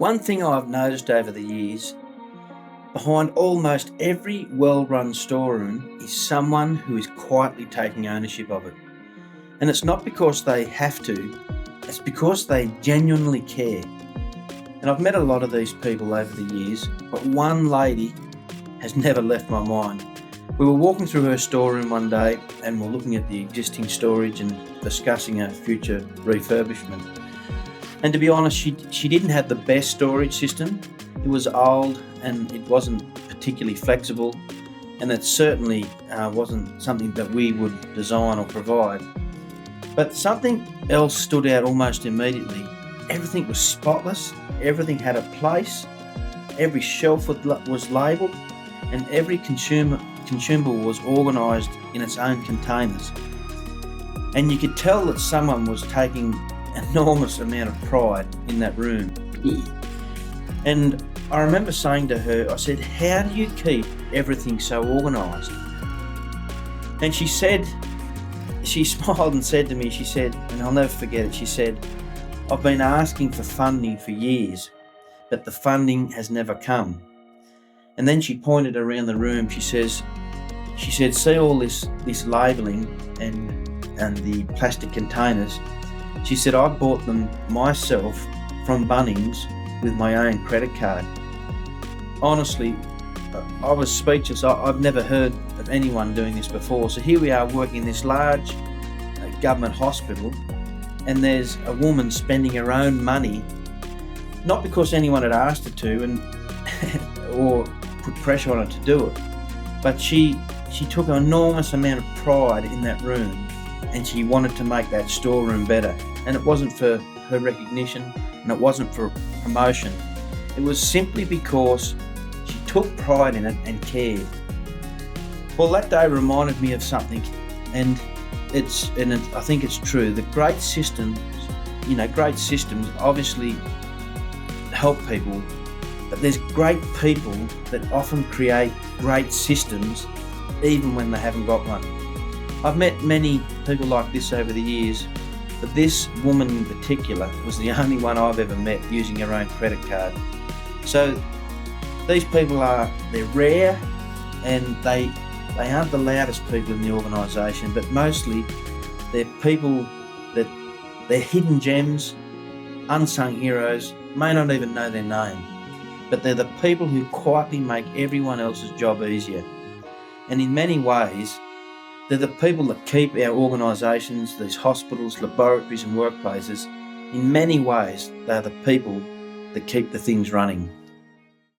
One thing I've noticed over the years, behind almost every well-run storeroom is someone who is quietly taking ownership of it. And it's not because they have to, it's because they genuinely care. And I've met a lot of these people over the years, but one lady has never left my mind. We were walking through her storeroom one day and we're looking at the existing storage and discussing a future refurbishment. And to be honest, she didn't have the best storage system. It was old and it wasn't particularly flexible, and it certainly wasn't something that we would design or provide. But something else stood out almost immediately. Everything was spotless, everything had a place, every shelf was labelled, and every consumable was organised in its own containers. And you could tell that someone was taking enormous amount of pride in that room. And I remember saying to her, I said, how do you keep everything so organised? And she smiled and said to me, she said, and I'll never forget it, she said, I've been asking for funding for years, but the funding has never come. And then she pointed around the room, she said, see all this labelling and the plastic containers. She said, I bought them myself from Bunnings with my own credit card. Honestly, I was speechless. I've never heard of anyone doing this before. So here we are working in this large government hospital, and there's a woman spending her own money, not because anyone had asked her to and or put pressure on her to do it, but she took an enormous amount of pride in that room, and she wanted to make that storeroom better. And it wasn't for her recognition, and it wasn't for promotion. It was simply because she took pride in it and cared. Well, that day reminded me of something, and I think it's true. The great systems obviously help people, but there's great people that often create great systems even when they haven't got one. I've met many people like this over the years, but this woman in particular was the only one I've ever met using her own credit card. So these people they're rare, and they aren't the loudest people in the organisation, but mostly they're people that they're hidden gems, unsung heroes, may not even know their name, but they're the people who quietly make everyone else's job easier. And in many ways, they're the people that keep our organisations, these hospitals, laboratories and workplaces, in many ways, they're the people that keep the things running.